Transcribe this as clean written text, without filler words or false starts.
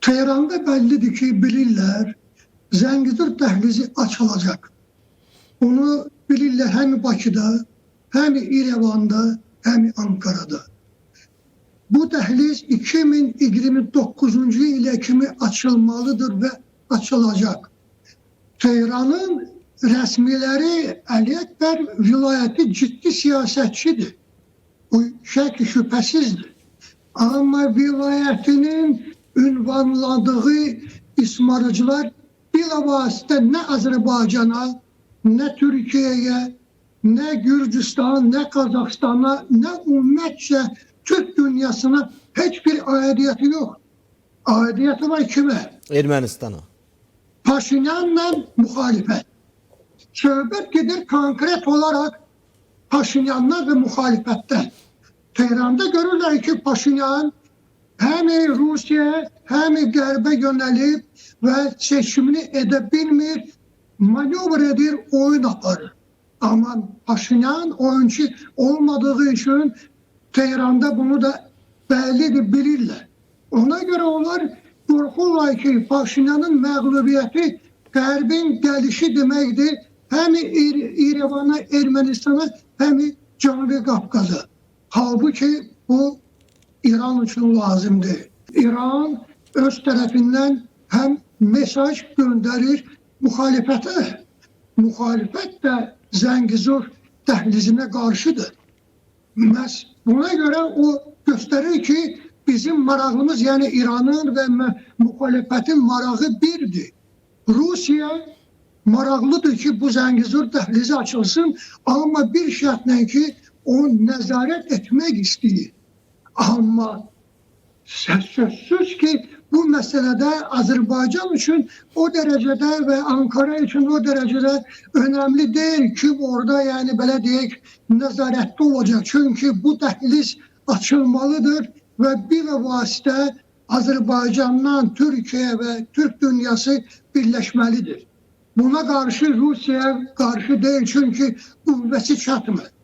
Tehranda bəllidir ki, bilirlər, Zəngəzur dəhlizi açılacaq. Onu bilirlər həm Bakıda, həm İrəvanda, həm Ankara'da. Bu dəhliz 2029-cu ilə kimi açılmalıdır və açılacaq. Tehranın rəsmiləri Əli Əkbər vilayəti ciddi siyasətçidir. Bu şək şübhəsizdir. Amma vilayətinin ünvanladığı ismarıcılar bilavasitə nə Azərbaycana, nə Türkiyəyə, nə Gürcüstan, nə Qazaxstana, nə ümumiyyətcə Türk dünyasına heç bir aidiyyəti yox. Aidiyyəti var kimə? Ermənistan'a. Paşinyanla müxalifət. Söhbət gedir konkret olaraq Paşinyanlar və müxalifətdən. Tehranda görürlər ki, Paşinyan həm Rusiya, həm Qərbə yönəlib və seçimini edə bilmir, manevr edir, oyun aparır. Amma Paşinyan oyuncu olmadığı üçün Tehranda bunu da bəllidir, bilirlər. Ona görə onlar qorxurlar ki, Paşinyanın məğlubiyyəti Qərbin gəlişi deməkdir, həm İrəvana, Ermənistana, həm Cənubi Qafqaza. Halbuki bu İran üçün lazımdır. İran öz tərəfindən həm mesaj göndərir müxalifətə. Müxalifət də Zəngəzur dəhlizinə qarşıdır. Məhz buna görə o göstərir ki, bizim marağımız, yəni İranın və müxalifətin marağı birdir. Rusiya maraqlıdır ki, bu Zəngəzur dəhlizi açılsın, amma bir şərtlə ki, onu nəzarət etmək istəyir. Amma sözsüz ki, bu məsələdə Azərbaycan üçün o dərəcədə və Ankara üçün o dərəcədə önəmli deyil ki, orada yəni belə deyək, nəzarətdə olacaq. Çünki bu dəhliz açılmalıdır və bilavasitə Azərbaycandan Türkiyə və Türk dünyası birləşməlidir. Buna qarşı Rusiyaya qarşı deyil, çünki qüvvəsi çatmır.